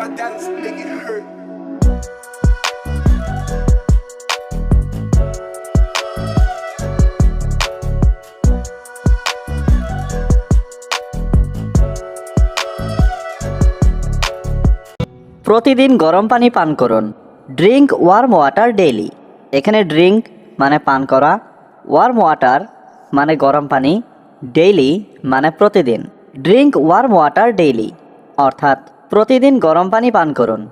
I dance, make it hurt. প্রতিদিন গরম পানি পান করুন। Drink worm water daily. এখানে ড্রিঙ্ক মানে পান করা, ওয়ার্ম ওয়াটার মানে গরম পানি, ডেইলি মানে প্রতিদিন। ড্রিঙ্ক ওয়ার্ম ওয়াটার ডেইলি অর্থাৎ প্রতিদিন গরম পানি পান করুন।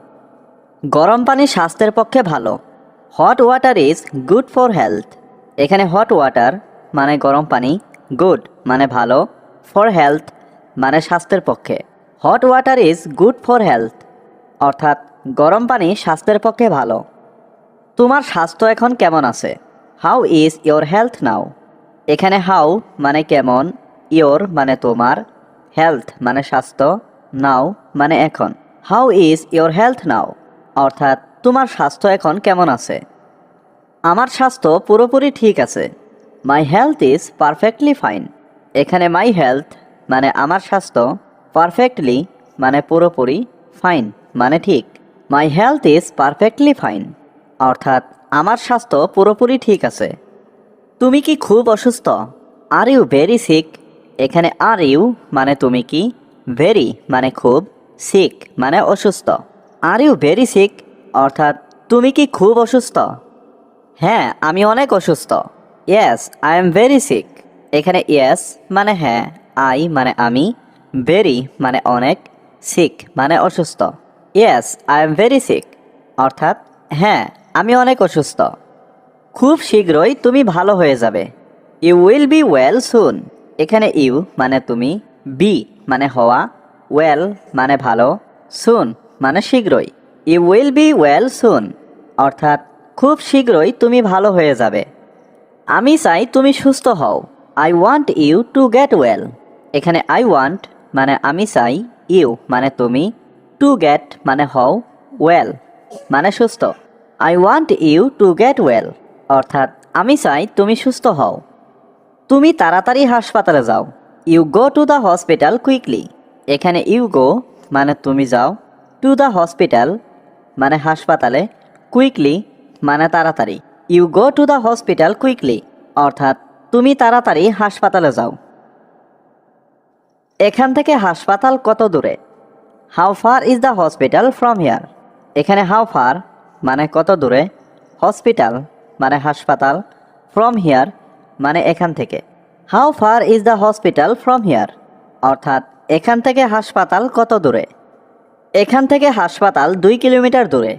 গরম পানি স্বাস্থ্যের পক্ষে ভালো। Hot water is good for health. এখানে হট ওয়াটার মানে গরম পানি, গুড মানে ভালো, ফর হেলথ মানে স্বাস্থ্যের পক্ষে। Hot water is good for health অর্থাৎ গরম পানি স্বাস্থ্যের পক্ষে ভালো। তোমার স্বাস্থ্য এখন কেমন আছে? হাউ ইজ ইয়োর হেলথ নাও। এখানে হাউ মানে কেমন, ইয়োর মানে তোমার, হেলথ মানে স্বাস্থ্য, নাও মানে এখন। হাউ ইজ ইয়োর হেলথ নাও অর্থাৎ তোমার স্বাস্থ্য এখন কেমন আছে? আমার স্বাস্থ্য পুরোপুরি ঠিক আছে। My health is perfectly fine. এখানে মাই হেলথ মানে আমার স্বাস্থ্য, পারফেক্টলি মানে পুরোপুরি, ফাইন মানে ঠিক। My health is perfectly fine অর্থাৎ আমার স্বাস্থ্য পুরোপুরি ঠিক আছে। তুমি কি খুব অসুস্থ? Are you very sick. এখানে আর ইউ মানে তুমি কি, ভেরি মানে খুব, সিক মানে অসুস্থ। আর ইউ ভেরি সিক অর্থাৎ তুমি কি খুব অসুস্থ? হ্যাঁ, আমি অনেক অসুস্থ। Yes I am very sick. এখানে ইয়েস মানে হ্যাঁ, আই মানে আমি, ভেরি মানে অনেক, সিক মানে অসুস্থ। Yes I am very sick অর্থাৎ হ্যাঁ, আমি অনেক অসুস্থ। খুব শীঘ্রই তুমি ভালো হয়ে যাবে। You will be well soon. এখানে ইউ মানে তুমি, বি মানে হওয়া, ওয়েল মানে ভালো, সুন মানে শীঘ্রই। You will be well soon অর্থাৎ খুব শীঘ্রই তুমি ভালো হয়ে যাবে। আমি চাই তুমি সুস্থ হও। I want you to get well. এখানে আই ওয়ান্ট মানে আমি চাই, ইউ মানে তুমি, টু গেট মানে হও, ওয়েল মানে সুস্থ। I want you to get well অর্থাৎ আমি চাই তুমি সুস্থ হও। তুমি তাড়াতাড়ি হাসপাতালে যাও। You go to the hospital quickly. এখানে ইউ গো মানে তুমি যাও, টু দ্য হসপিটাল মানে হাসপাতালে, কুইকলি মানে তাড়াতাড়ি। You go to the hospital quickly অর্থাৎ তুমি তাড়াতাড়ি হাসপাতালে যাও। এখান থেকে হাসপাতাল কত দূরে? How far is the hospital from here. এখানে হাউ ফার মানে কত দূরে, হসপিটাল মানে হাসপাতাল, ফ্রম হিয়ার মানে এখান থেকে। How far is the hospital from here অর্থাৎ এখান থেকে হাসপাতাল কত দূরে? এখান থেকে হাসপাতাল 2 কিলোমিটার দূরে।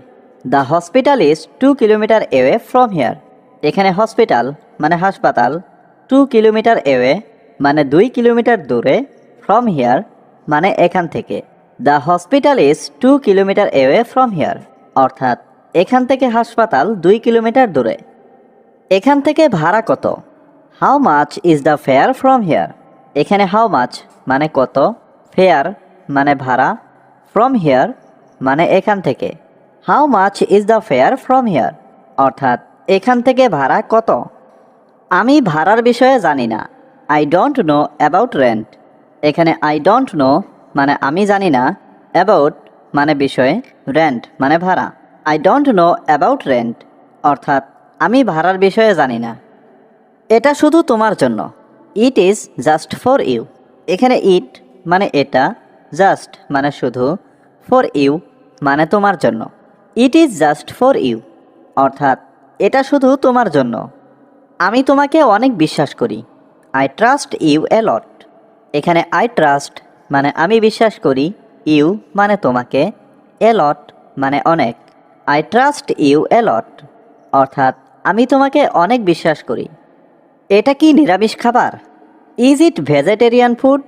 The hospital is 2 kilometre away from here. এখানে হসপিটাল মানে হাসপাতাল, 2 কিলোমিটার এওয়ে মানে 2 কিলোমিটার দূরে, ফ্রম হিয়ার মানে এখান থেকে। The hospital is 2 kilometre away from here অর্থাৎ এখান থেকে হাসপাতাল 2 কিলোমিটার দূরে। এখান থেকে ভাড়া কত? How much is the fair from here. এখানে হাউ মাচ মানে কত, ফেয়ার মানে ভাড়া, ফ্রম হিয়ার মানে এখান থেকে। How much is the fair from here অর্থাৎ এখান থেকে ভাড়া কত? আমি ভাড়ার বিষয়ে জানি না। I don't know about rent. এখানে আই ডোন্ট নো মানে আমি জানি না, অ্যাবাউট মানে বিষয়ে, রেন্ট মানে ভাড়া। I don't know about rent অর্থাৎ আমি ভাড়ার বিষয়ে জানি না। এটা শুধু তোমার জন্য। It is just for you. এখানে ইট মানে এটা, জাস্ট মানে শুধু, ফর ইউ মানে তোমার জন্য। It is just for you অর্থাৎ এটা শুধু তোমার জন্য। আমি তোমাকে অনেক বিশ্বাস করি। আই ট্রাস্ট ইউ এ লট। এখানে আই ট্রাস্ট মানে আমি বিশ্বাস করি, ইউ মানে তোমাকে, এ লট মানে অনেক। আই ট্রাস্ট ইউ এ লট অর্থাৎ আমি তোমাকে অনেক বিশ্বাস করি। এটা কি নিরামিষ খাবার? Is it vegetarian food.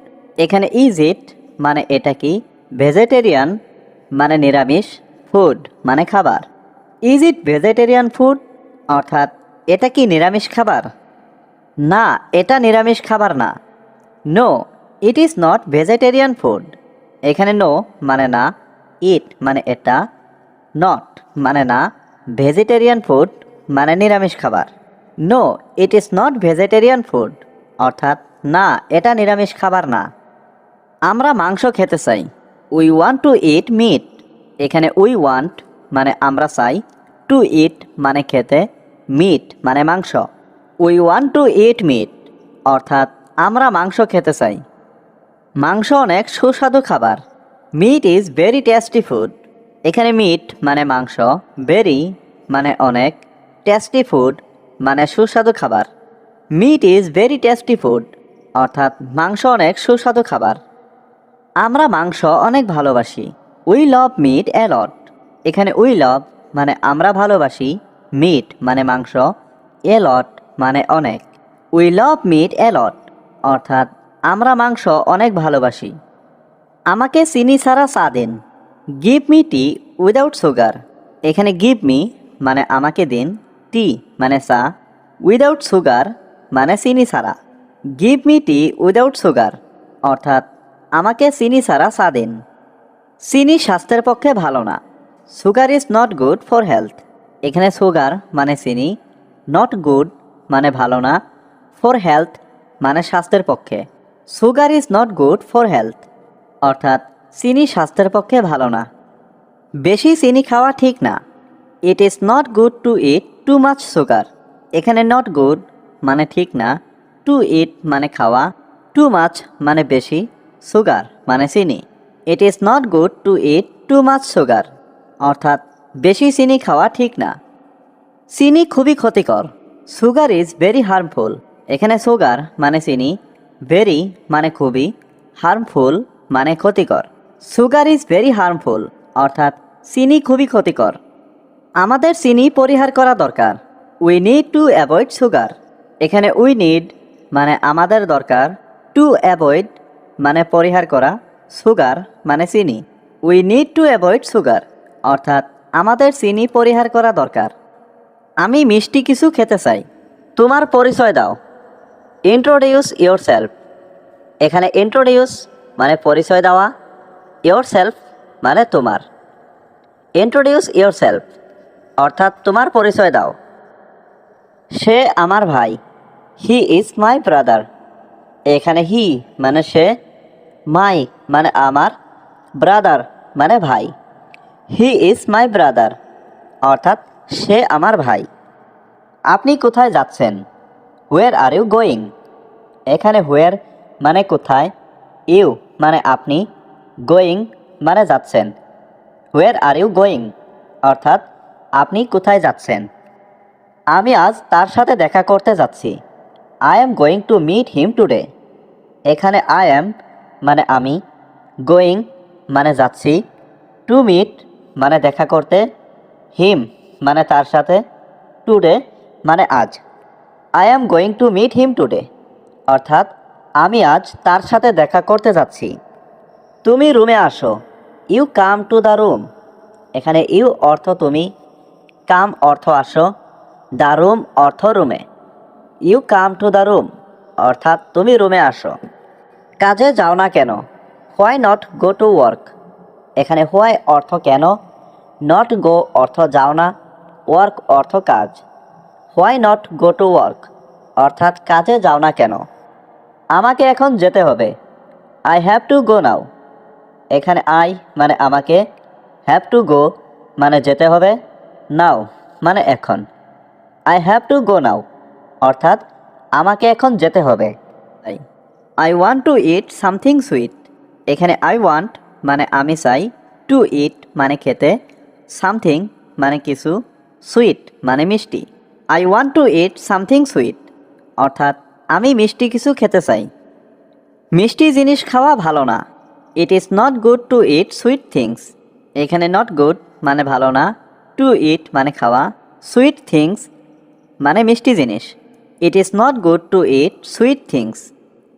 এখানে ইজ ইট মানে এটা কি, ভেজিটেরিয়ান মানে নিরামিষ, ফুড মানে খাবার। ইজ ইট ভেজিটেরিয়ান ফুড অর্থাৎ এটা কি নিরামিষ খাবার? না, এটা নিরামিষ খাবার না। No it is not vegetarian food. এখানে নো মানে না, ইট মানে এটা, নট মানে না, ভেজিটেরিয়ান ফুড মানে নিরামিষ খাবার। No it is not vegetarian food অর্থাৎ না, এটা নিরামিষ খাবার না। আমরা মাংস খেতে চাই। We want to it meet. এখানে উই ওয়ান্ট মানে আমরা চাই, টু ইট মানে খেতে, মিট মানে মাংস। We want to it meet অর্থাৎ আমরা মাংস খেতে চাই। মাংস অনেক সুস্বাদু খাবার। Meat is very tasty food. এখানে মিট মানে মাংস, ভেরি মানে অনেক, টেস্টি ফুড মানে সুস্বাদু খাবার। Meat is very tasty food অর্থাৎ মাংস অনেক সুস্বাদু খাবার। আমরা মাংস অনেক ভালোবাসি। উই লাভ মিট এ লট। এখানে উই লাভ মানে আমরা ভালোবাসি, মিট মানে মাংস, এ লট মানে অনেক। উই লাভ মিট এ লট অর্থাৎ আমরা মাংস অনেক ভালোবাসি। আমাকে চিনি ছাড়া চা দিন। গিভ মি টি উইদাউট সুগার। এখানে গিভ মি মানে আমাকে দিন, টি মানে চা, উইদাউট সুগার মানে চিনি ছাড়া। গিভ মি টি উইদাউট সুগার অর্থাৎ আমাকে চিনি ছাড়া চা দিন। চিনি স্বাস্থ্যের পক্ষে ভালো না। Sugar is not good for health. এখানে সুগার মানে চিনি, নট গুড মানে ভালো না, ফর হেলথ মানে স্বাস্থ্যের পক্ষে। Sugar is not good for health অর্থাৎ চিনি স্বাস্থ্যের পক্ষে ভালো না। বেশি চিনি খাওয়া ঠিক না। It is not good to eat too much sugar. এখানে নট গুড মানে ঠিক না, টু ইট মানে খাওয়া, টু মাচ মানে বেশি, সুগার মানে চিনি। It is not good to eat too much sugar অর্থাৎ বেশি চিনি খাওয়া ঠিক না। চিনি খুবই ক্ষতিকর। Sugar is very harmful. এখানে সুগার মানে চিনি, ভেরি মানে খুবই, হার্মফুল মানে ক্ষতিকর। সুগার ইজ ভেরি হার্মফুল অর্থাৎ চিনি খুবই ক্ষতিকর। আমাদের চিনি পরিহার করা দরকার। We need to avoid sugar. এখানে উই নিড মানে আমাদের দরকার, টু অ্যাভয়েড মানে পরিহার করা, সুগার মানে চিনি। We need to avoid sugar অর্থাৎ আমাদের চিনি পরিহার করা দরকার। আমি মিষ্টি কিছু খেতে চাই। তোমার পরিচয় দাও। Introduce your self. এখানে ইন্ট্রোডিউস মানে পরিচয় দেওয়া, ইয়োর সেলফ মানে তোমার। ইন্ট্রোডিউস ইয়োর সেলফ অর্থাৎ তোমার পরিচয় দাও। সে আমার ভাই। He is my brother. এখানে হি মানে সে, মাই মানে আমার, ব্রাদার মানে ভাই। হি ইজ মাই ব্রাদার অর্থাৎ সে আমার ভাই। আপনি কোথায় যাচ্ছেন? হোয়ার আর ইউ গোয়িং। এখানে হোয়ার মানে কোথায়, ইউ মানে আপনি, গোয়িং মানে যাচ্ছেন। হোয়ার আর ইউ গোয়িং অর্থাৎ আপনি কোথায় যাচ্ছেন। আমি আজ তার সাথে দেখা করতে যাচ্ছি। I am going to meet him today. এখানে আই এম মানে আমি, গোয়িং মানে যাচ্ছি, টু মিট মানে দেখা করতে, হিম মানে তার সাথে, টুডে মানে আজ। I am going to meet him today অর্থাৎ আমি আজ তার সাথে দেখা করতে যাচ্ছি। তুমি রুমে আসো। You come to the room. এখানে ইউ অর্থ তুমি, কাম অর্থ আসো, দ্য রুম অর্থ রুমে। You come to the room অর্থাৎ তুমি রুমে আসো। কাজে যাও না কেন? Why not go to work. এখানে হোয়াই অর্থ কেন, নট গো অর্থ যাও না, ওয়ার্ক অর্থ কাজ। Why not go to work অর্থাৎ কাজে যাও না কেন? আমাকে এখন যেতে হবে। I have to go now. এখানে আই মানে আমাকে, হ্যাভ টু গো মানে যেতে হবে, নাও মানে এখন। I have to go now অর্থাৎ আমাকে এখন যেতে হবে। I want two it something sweet. এখানে আই ওয়ান্ট মানে আমি চাই, টু ইট মানে খেতে, সামথিং মানে কিছু, সুইট মানে মিষ্টি। I want two it something sweet অর্থাৎ আমি মিষ্টি কিছু খেতে চাই। মিষ্টি জিনিস খাওয়া ভালো না। It is not good to eat sweet things. এখানে নট গুড মানে ভালো না, টু ইট মানে খাওয়া, সুইট থিংস মানে মিষ্টি জিনিস। It is not good to eat sweet things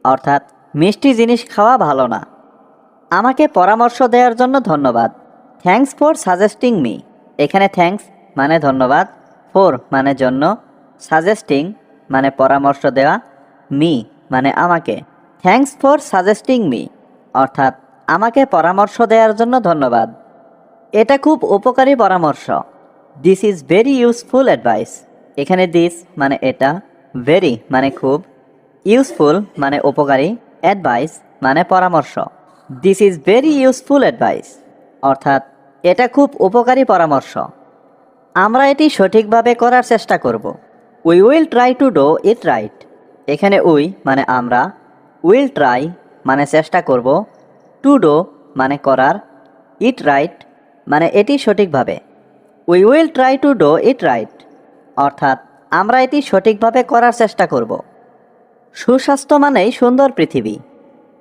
অর্থাৎ মিষ্টি জিনিস খাওয়া ভালো না। আমাকে পরামর্শ দেওয়ার জন্য ধন্যবাদ। Thanks for suggesting me. এখানে থ্যাঙ্কস মানে ধন্যবাদ, ফর মানে জন্য, সাজেস্টিং মানে পরামর্শ দেওয়া, মি মানে আমাকে। থ্যাঙ্কস ফর সাজেস্টিং মি অর্থাৎ আমাকে পরামর্শ দেওয়ার জন্য ধন্যবাদ। এটা খুব উপকারী পরামর্শ। This is very useful advice. এখানে দিস মানে এটা, ভেরি মানে খুব, ইউজফুল মানে উপকারী, অ্যাডভাইস মানে পরামর্শ। This is very useful advice অর্থাৎ এটা খুব উপকারী পরামর্শ। আমরা এটি সঠিকভাবে করার চেষ্টা করব। We will try to do it right. এখানে উই মানে আমরা, উইল ট্রাই মানে চেষ্টা করব, টু ডু মানে করার, ইট রাইট মানে এটি সঠিকভাবে। We will try to do it right অর্থাৎ আমরা এটি সঠিকভাবে করার চেষ্টা করব। সুস্বাস্থ্য মানেই সুন্দর পৃথিবী।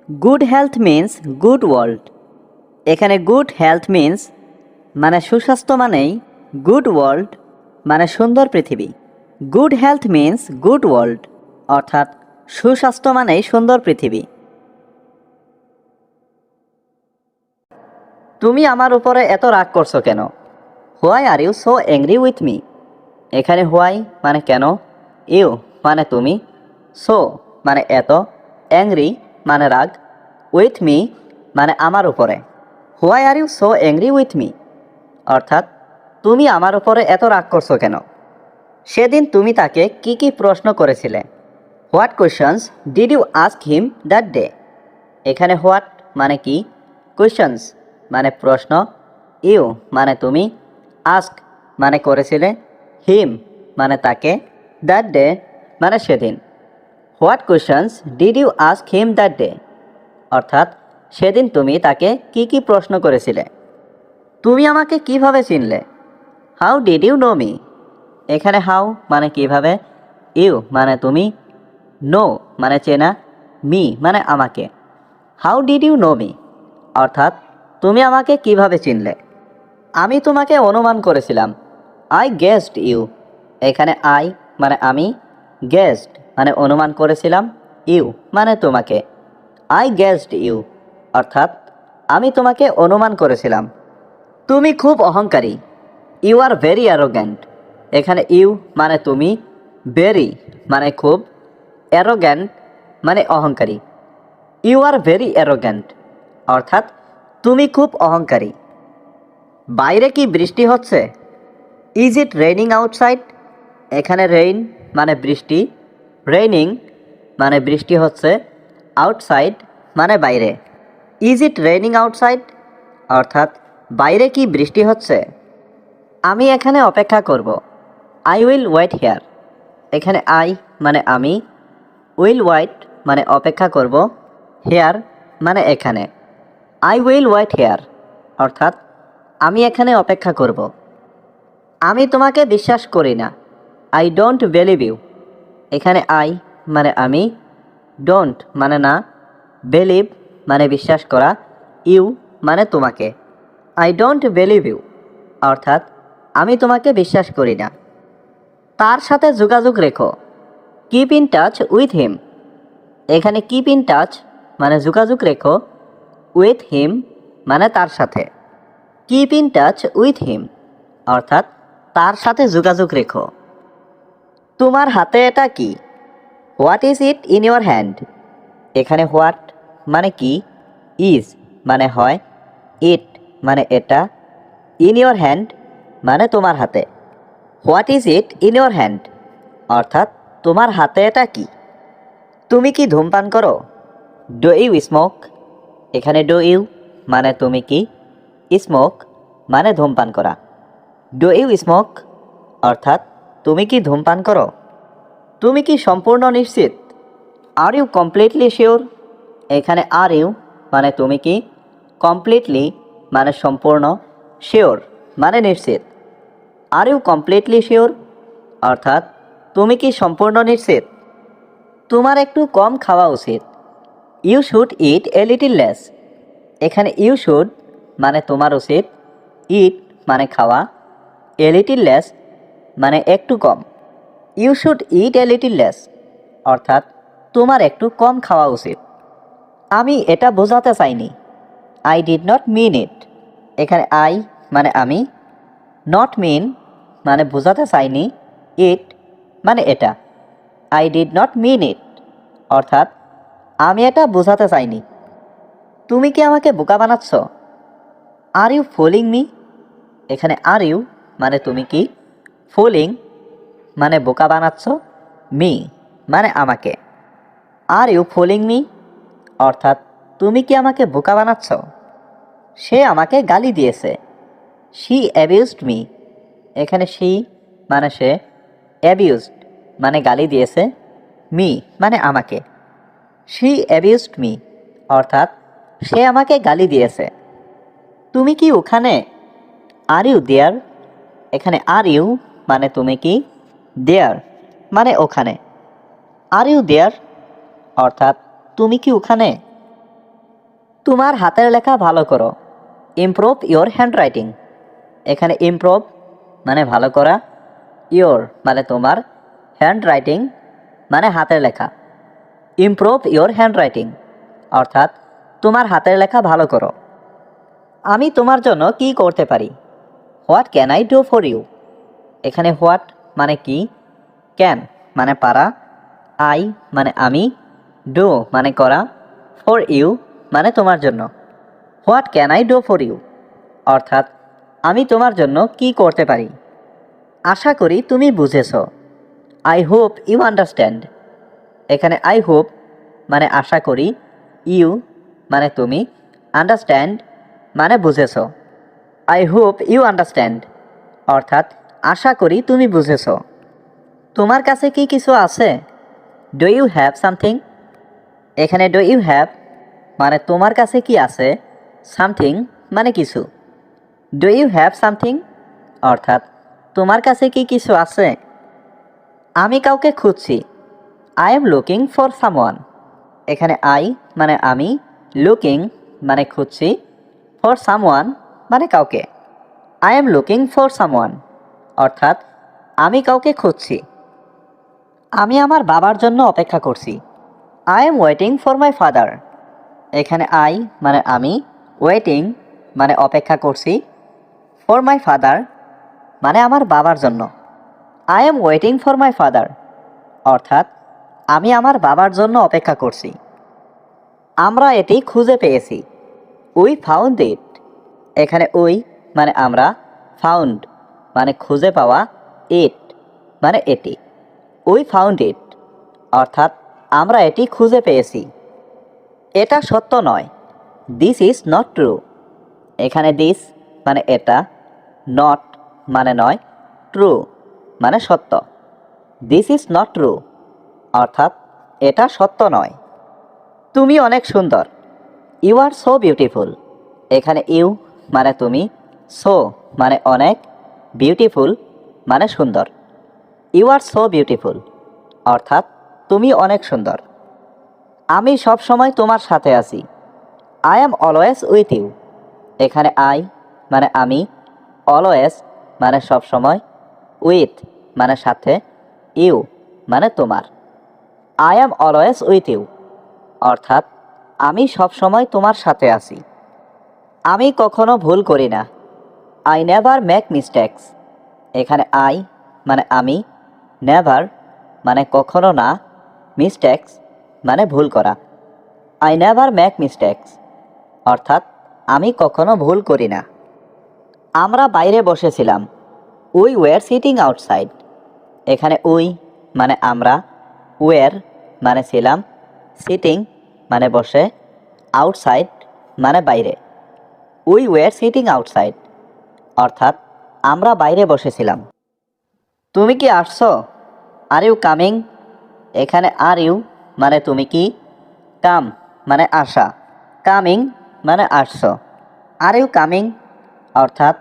Good health means good world. এখানে গুড হেলথ মিন্স মানে সুস্বাস্থ্য মানেই, গুড ওয়ার্ল্ড মানে সুন্দর পৃথিবী। Good health means good world অর্থাৎ সুস্বাস্থ্য মানেই সুন্দর পৃথিবী। তুমি আমার উপরে এত রাগ করছো কেন? Why are you so angry with me. এখানে হোয়াই মানে কেন, ইউ মানে তুমি, সো মানে এত, অ্যাংরি মানে রাগ, উইথ মি মানে আমার উপরে। Why are you so angry with me অর্থাৎ তুমি আমার উপরে এত রাগ করছো কেন? সেদিন তুমি তাকে কি কি প্রশ্ন করেছিলে? What questions did you ask him that day. এখানে হোয়াট মানে কি, কোয়েশ্চনস মানে প্রশ্ন, ইউ মানে তুমি, আস্ক মানে করেছিলে, হিম মানে তাকে, দ্যাট ডে মানে সেদিন। What questions did you ask him that day অর্থাৎ সেদিন তুমি তাকে কি কি প্রশ্ন করেছিলে? তুমি আমাকে কিভাবে চিনলে? How did you know me. এখানে হাউ মানে কিভাবে, ইউ মানে তুমি, নো মানে চেনা, মি মানে আমাকে। How did you know me অর্থাৎ তুমি আমাকে কিভাবে চিনলে? আমি তোমাকে অনুমান করেছিলাম। I guessed you. এখানে আই মানে আমি, গেসড মানে অনুমান করেছিলাম, ইউ মানে তোমাকে। আই গেসড ইউ অর্থাৎ আমি তোমাকে অনুমান করেছিলাম। তুমি খুব অহংকারী। You are very arrogant. এখানে ইউ মানে তুমি, ভেরি মানে খুব, অ্যারোগ্যান্ট মানে অহংকারী। ইউ আর ভেরি অ্যারোগ্যান্ট অর্থাৎ তুমি খুব অহংকারী। বাইরে কি বৃষ্টি হচ্ছে? Is it raining outside. এখানে রেইন মানে বৃষ্টি, রেইনিং মানে বৃষ্টি হচ্ছে, আউটসাইড মানে বাইরে। ইজ ইট রেইনিং আউটসাইড অর্থাৎ বাইরে কি বৃষ্টি হচ্ছে? আমি এখানে অপেক্ষা করব। I will wait here. এখানে আই মানে আমি, উইল ওয়েট মানে অপেক্ষা করব, হেয়ার মানে এখানে। আই উইল ওয়েট হেয়ার অর্থাৎ আমি এখানে অপেক্ষা করব। আমি তোমাকে বিশ্বাস করি না। I don't believe you. এখানে আই মানে আমি, ডোন্ট মানে না, বিলিভ মানে বিশ্বাস করা, ইউ মানে তোমাকে। আই ডোন্ট বিলিভ ইউ অর্থাৎ আমি তোমাকে বিশ্বাস করি না। তার সাথে যোগাযোগ রেখো। Keep in touch with him. এখানে কিপ ইন টাচ মানে যোগাযোগ রেখো, উইথ হিম মানে তার সাথে। Keep in touch with him অর্থাৎ তার সাথে যোগাযোগ রেখো। তোমার হাতে এটা কি? What is it in your hand. এখানে হোয়াট মানে কি, ইজ মানে হয়, ইট মানে এটা, ইন ইয়োর হ্যান্ড মানে তোমার হাতে। What is it in your hand অর্থাৎ তোমার হাতে এটা কি? তুমি কি ধূমপান করো? Do you smoke. এখানে ডু ইউ মানে তুমি কি, স্মোক মানে ধূমপান করা। ডু ইউ স্মোক অর্থাৎ তুমি কি ধূমপান করো? তুমি কি সম্পূর্ণ নিশ্চিত? Are you completely sure. এখানে আর ইউ মানে তুমি কি, কমপ্লিটলি মানে সম্পূর্ণ, শিওর মানে নিশ্চিত। আর ইউ কমপ্লিটলি শিওর অর্থাৎ তুমি কি সম্পূর্ণ নিশ্চিত? তোমার একটু কম খাওয়া উচিত। You should eat a little less. এখানে ইউ শুড মানে তোমার উচিত, ইট মানে খাওয়া, এ লিটিল লেস মানে একটু কম। You should eat a little less অর্থাৎ তোমার একটু কম খাওয়া উচিত। আমি এটা বোঝাতে চাইনি। আই ডিড নট মিন ইট। এখানে আই মানে আমি, নট মিন মানে বোঝাতে চাইনি, ইট মানে এটা। আই ডিড নট মিন ইট অর্থাৎ আমি এটা বোঝাতে চাইনি। তুমি কি আমাকে বোকা বানাচ্ছ? Are you ফুলিং me. এখানে আর ইউ মানে তুমি কি, ফুলিং মানে বোকা বানাচ্ছ, মি মানে আমাকে। আর ইউ ফুলিং মি অর্থাৎ তুমি কি আমাকে বোকা বানাচ্ছ? সে আমাকে গালি দিয়েছে। She abused me. এখানে শি মানে সে, অ্যাবিউজড মানে গালি দিয়েছে, মি মানে আমাকে। শি অ্যাবিউজড মি অর্থাৎ সে আমাকে গালি দিয়েছে। তুমি কি ওখানে? Are you there. এখানে আর ইউ মানে তুমি কি, দেয়ার মানে ওখানে। আর ইউ দেয়ার অর্থাৎ তুমি কি ওখানে? তোমার হাতের লেখা ভালো করো। Improve your handwriting. এখানে ইমপ্রুভ মানে ভালো করা, ইয়োর মানে তোমার, হ্যান্ডরাইটিং মানে হাতের লেখা। ইমপ্রুভ ইয়োর হ্যান্ডরাইটিং অর্থাৎ তোমার হাতের লেখা ভালো করো। আমি তোমার জন্য কি করতে পারি? What can I do for you. এখানে হোয়াট মানে কি, ক্যান মানে পারা, আই মানে আমি, ডু মানে করা, ফর ইউ মানে তোমার জন্য। What can I do for you অর্থাৎ আমি তোমার জন্য কি করতে পারি। আশা করি তুমি বুঝেছ। I hope you understand. এখানে আই হোপ মানে আশা করি, ইউ মানে তুমি, আন্ডারস্ট্যান্ড মানে বুঝেছ। আই হোপ ইউ আন্ডারস্ট্যান্ড অর্থাৎ আশা করি তুমি বুঝেছ। তোমার কাছে কি কিছু আছে? Do you have something. এখানে ডু ইউ হ্যাভ মানে তোমার কাছে কি আছে, সামথিং মানে কিছু। ডু ইউ হ্যাভ সামথিং অর্থাৎ তোমার কাছে কি কিছু আছে। আমি কাউকে খুঁজছি। I am looking for someone. এখানে আই মানে আমি, লুকিং মানে খুঁজছি, ফর সামওয়ান মানে কাউকে। I am looking for someone অর্থাৎ আমি কাউকে খুঁজছি। আমি আমার বাবার জন্য অপেক্ষা করছি। I am waiting for my father. এখানে আই মানে আমি, ওয়েটিং মানে অপেক্ষা করছি, ফর মাই ফাদার মানে আমার বাবার জন্য। I am waiting for my father অর্থাৎ আমি আমার বাবার জন্য অপেক্ষা করছি। আমরা এটি খুঁজে পেয়েছি। We found it. এখানে উই মানে আমরা, ফাউন্ড মানে খুঁজে পাওয়া, ইট মানে এটি। উই ফাউন্ড ইট অর্থাৎ আমরা এটি খুঁজে পেয়েছি। এটা সত্য নয়। This is not true. এখানে দিস মানে এটা, নট মানে নয়, ট্রু মানে সত্য। দিস ইজ নট ট্রু অর্থাৎ এটা সত্য নয়। তুমি অনেক সুন্দর। You are so beautiful. এখানে ইউ মানে তুমি, সো মানে অনেক, বিউটিফুল মানে সুন্দর। ইউ আর সো বিউটিফুল অর্থাৎ তুমি অনেক সুন্দর। আমি সব সময় তোমার সাথে আছি। I am always with you. এখানে আই মানে আমি, অলওয়েজ মানে সব সময়, উইথ মানে সাথে, ইউ মানে তোমার। I am always with you অর্থাৎ আমি সব সময় তোমার সাথে আছি। আমি কখনো ভুল করি না। I never make mistakes. এখানে আই মানে আমি, নেভার মানে কখনো না, মিস্টেক্স মানে ভুল করা। আই নেভার মেক মিস্টেক্স অর্থাৎ আমি কখনো ভুল করি না। আমরা বাইরে বসেছিলাম। We were sitting outside. এখানে উই মানে আমরা, ওয়ার মানে ছিলাম, সিটিং মানে বসে, আউটসাইড মানে বাইরে। উই ওয়ার সিটিং আউটসাইড অর্থাৎ আমরা বাইরে বসেছিলাম। তুমি কি আসছো? Are you coming. এখানে আর ইউ মানে তুমি কি, কাম মানে আসা, কামিং মানে আসছো। আর ইউ কামিং অর্থাৎ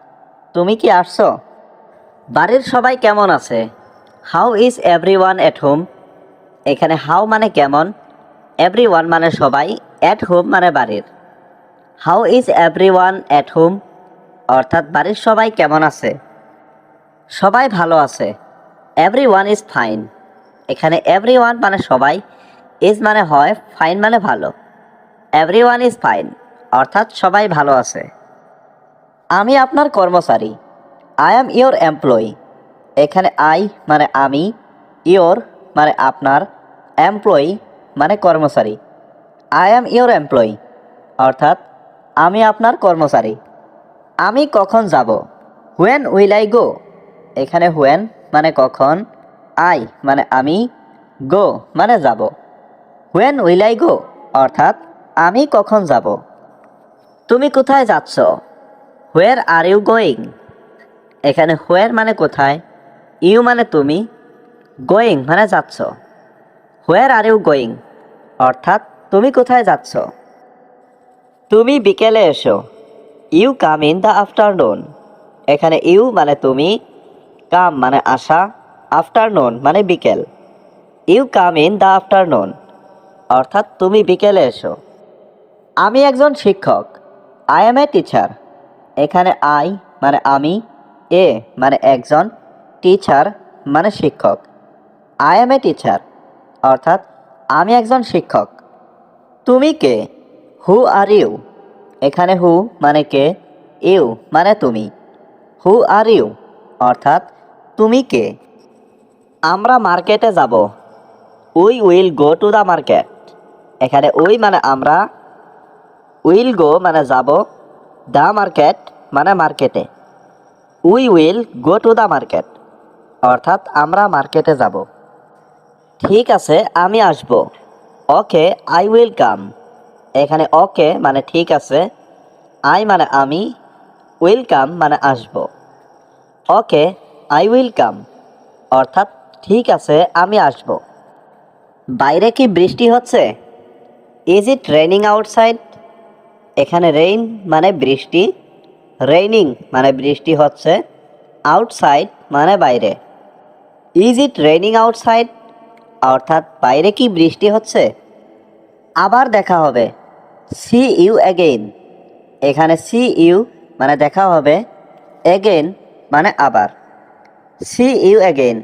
তুমি কি আসছো? বাড়ির সবাই কেমন আছে? How is everyone at home. এখানে হাউ মানে কেমন, এভরিওয়ান মানে সবাই, এট হোম মানে বাড়ির। How is everyone at home অর্থাৎ বাড়ির সবাই কেমন আছে? সবাই ভালো আছে। Everyone is fine. এখানে এভরিওয়ান মানে সবাই, ইজ মানে হয়, ফাইন মানে ভালো। এভরিওয়ান ইজ ফাইন অর্থাৎ সবাই ভালো আছে। আমি আপনার কর্মচারী। I am your employee. এখানে আই মানে আমি, ইয়োর মানে আপনার, এমপ্লয়ি মানে কর্মচারী। আই অ্যাম ইয়োর এমপ্লয়ি অর্থাৎ আমি আপনার কর্মচারী। আমি কখন যাব? When will I go. এখানে হোয়েন মানে কখন, আই মানে আমি, গো মানে যাব। হোয়েন উইল আই গো অর্থাৎ আমি কখন যাব। তুমি কোথায় যাচ্ছ? হোয়ার আর ইউ গোয়িং? এখানে হোয়ার মানে কোথায়, ইউ মানে তুমি, গোয়িং মানে যাচ্ছ। হোয়ার আর ইউ গোয়িং অর্থাৎ তুমি কোথায় যাচ্ছ। তুমি বিকেলে এসো, you come in the afternoon. এখানে ইউ মানে তুমি, কাম মানে আসা, আফটারনুন মানে বিকেল। You come in the afternoon অর্থাৎ তুমি বিকেলে এসো। আমি একজন শিক্ষক, আই এম এ টিচার। এখানে আই মানে আমি, এ মানে একজন, টিচার মানে শিক্ষক। আই এম এ টিচার অর্থাৎ আমি একজন শিক্ষক। তুমি কে? হু আর ইউ? এখানে হু মানে কে, ইউ মানে তুমি। হু আর ইউ অর্থাৎ তুমি কে? আমরা মার্কেটে যাব, we will go to the market. এখানে উই মানে আমরা, উইল গো মানে যাব, দ্য মার্কেট মানে মার্কেটে। We will go to the market অর্থাৎ আমরা মার্কেটে যাব। ঠিক আছে আমি আসব, ওকে আই উইল কাম। এখানে ওকে মানে ঠিক আছে, আই মানে আমি, উইল কাম মানে আসব। ওকে আই উইল কাম অর্থাৎ ঠিক আছে আমি আসব। বাইরে কি বৃষ্টি হচ্ছে? Is it raining outside? এখানে রেইন মানে বৃষ্টি, রেইনিং মানে বৃষ্টি হচ্ছে, আউটসাইড মানে বাইরে। ইজ ইট রেইনিং আউটসাইড অর্থাৎ বাইরে কি বৃষ্টি হচ্ছে। আবার দেখা হবে, সি ইউ অ্যাগেইন। এখানে সি ইউ মানে দেখা হবে, অ্যাগেইন মানে আবার। সি ইউ অ্যাগেইন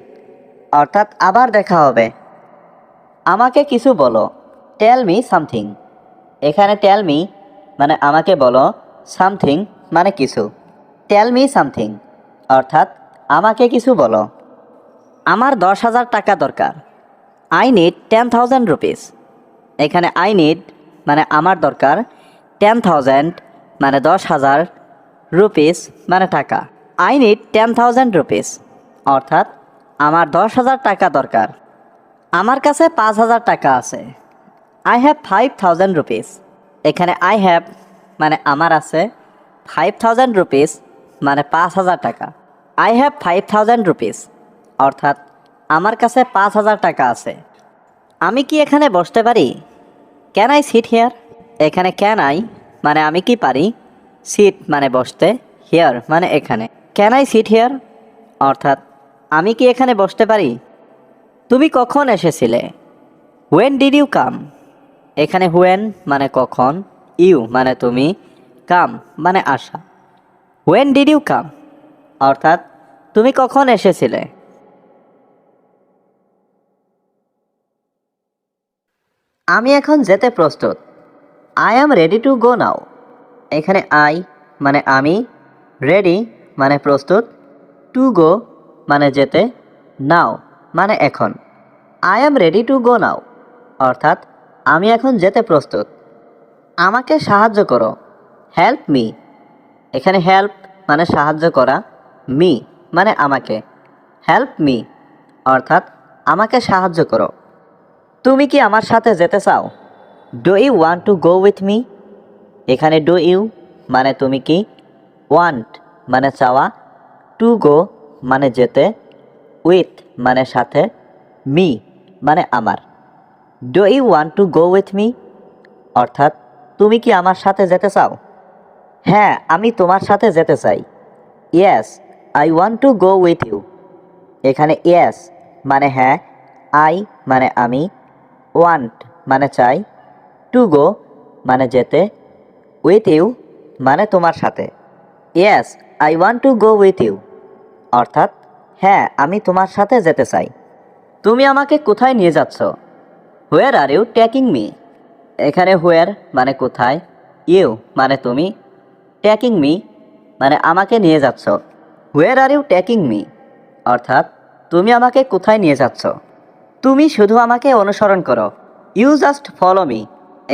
অর্থাৎ আবার দেখা হবে। আমাকে কিছু বলো, টেল মি সামথিং। এখানে টেল মি মানে আমাকে বলো, সামথিং মানে কিছু। টেল মি সামথিং অর্থাৎ আমাকে কিছু বলো। আমার 10,000 টাকা দরকার, আই নিড 10,000 রুপিস। এখানে আই নিড মানে আমার দরকার, 10,000 মানে 10,000, রুপিস মানে টাকা। আই নিড 10,000 রুপিস অর্থাৎ আমার 10,000 টাকা দরকার। আমার কাছে 5,000 টাকা আছে, আই হ্যাভ 5,000 রুপিস। এখানে আই হ্যাভ মানে আমার আছে, 5,000 রুপিস মানে 5,000 টাকা। আই হ্যাভ 5,000 রুপিস অর্থাৎ আমার কাছে 5,000 টাকা আছে। আমি কি এখানে বসতে পারি? Can I sit here? এখানে ক্যান আই মানে আমি কি পারি, সিট মানে বসতে, হেয়ার মানে এখানে। ক্যান আই সিট হেয়ার অর্থাৎ আমি কি এখানে বসতে পারি। তুমি কখন এসেছিলে? When did you come? এখানে হোয়েন মানে কখন, ইউ মানে তুমি, কাম মানে আসা। হোয়েন ডিড ইউ কাম অর্থাৎ তুমি কখন এসেছিলে। আমি এখন যেতে প্রস্তুত, I am ready to go now. এখানে আই মানে আমি, রেডি মানে প্রস্তুত, টু গো মানে যেতে, নাও মানে এখন। I am ready to go now অর্থাৎ আমি এখন যেতে প্রস্তুত। আমাকে সাহায্য করো, হেল্প মি। এখানে হেল্প মানে সাহায্য করা, মি মানে আমাকে। হেল্প মি অর্থাৎ আমাকে সাহায্য করো। তুমি কি আমার সাথে যেতে চাও? Do you want to go with me? এখানে ডু ইউ মানে তুমি কি, ওয়ান্ট মানে চাওয়া, টু গো মানে যেতে, উইথ মানে সাথে, মি মানে আমার। Do you want to go with me অর্থাৎ তুমি কি আমার সাথে যেতে চাও? হ্যাঁ আমি তোমার সাথে যেতে চাই, yes I want to go with you. এখানে ইয়েস মানে হ্যাঁ, আই মানে আমি, ওয়ান্ট মানে চাই, টু গো মানে যেতে, উইথ ইউ মানে তোমার সাথে। Yes I want to go with you অর্থাৎ হ্যাঁ আমি তোমার সাথে যেতে চাই। তুমি আমাকে কোথায় নিয়ে যাচ্ছ? হোয়ার আর ইউ টেকিং মি? এখানে হোয়ার মানে কোথায়, ইউ মানে তুমি, টেকিং মি মানে আমাকে নিয়ে যাচ্ছ। হোয়ার আর ইউ টেকিং মি অর্থাৎ তুমি আমাকে কোথায় নিয়ে যাচ্ছ। তুমি শুধু আমাকে অনুসরণ করো, ইউ জাস্ট ফলো মি।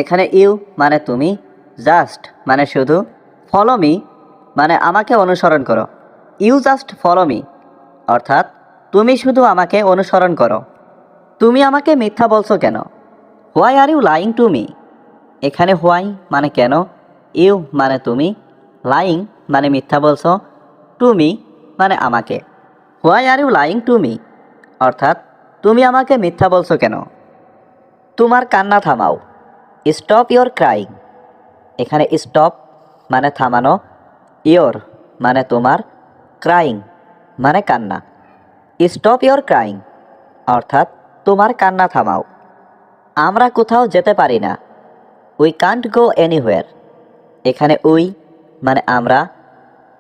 এখানে ইউ মানে তুমি, জাস্ট মানে শুধু, ফলো মি মানে আমাকে অনুসরণ করো। ইউ জাস্ট ফলো মি অর্থাৎ তুমি শুধু আমাকে অনুসরণ করো। তুমি আমাকে মিথ্যা বলছো কেন? Why are you lying to me? এখানে হোয়াই মানে কেন, ইউ মানে তুমি, লাইং মানে মিথ্যা বলছো, টু মি মানে আমাকে। Why are you lying to me অর্থাৎ তুমি আমাকে মিথ্যা বলছো কেন। তোমার কান্না থামাও, স্টপ ইয়োর ক্রাইং। এখানে স্টপ মানে থামানো, ইয়োর মানে তোমার, ক্রাইং মানে কান্না। স্টপ ইয়োর ক্রাইং অর্থাৎ তোমার কান্না থামাও। আমরা কোথাও যেতে পারি না, উই কান্ট গো এনিহোয়ার। এখানে উই মানে আমরা,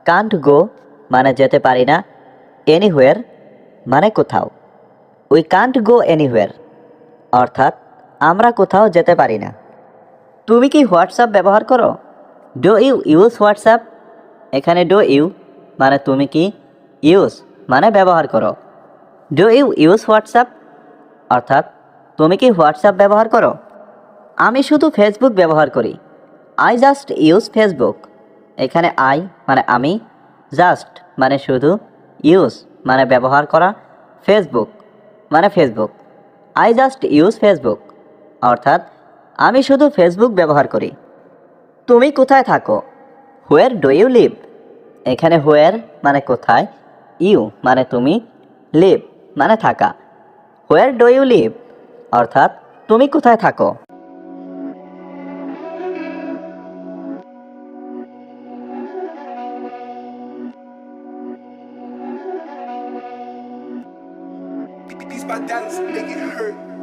কান্ট গো মানে যেতে পারি না, এনিহোয়ার মানে কোথাও। উই কান্ট গো এনিহোয়ার অর্থাৎ আমরা কোথাও যেতে পারি না। তুমি কি হোয়াটসঅ্যাপ ব্যবহার করো? Do you use WhatsApp? এখানে ডু ইউ মানে তুমি কি, ইউজ মানে ব্যবহার করো। ডু ইউ ইউজ হোয়াটসঅ্যাপ অর্থাৎ তুমি কি হোয়াটসঅ্যাপ ব্যবহার করো? আমি শুধু ফেসবুক ব্যবহার করি, আই জাস্ট ইউজ ফেসবুক। এখানে আই মানে আমি, জাস্ট মানে শুধু, ইউজ মানে ব্যবহার করা, ফেসবুক মানে Facebook. I just use Facebook অর্থাৎ আমি শুধু ফেসবুক ব্যবহার করি। তুমি কোথায় থাকো? Where do you live? এখানে হোয়ার মানে কোথায়, ইউ মানে তুমি, লিভ মানে থাকা। হোয়ার ডু ইউ লিভ অর্থাৎ তুমি কোথায় থাকো। These my dollars make it hurt.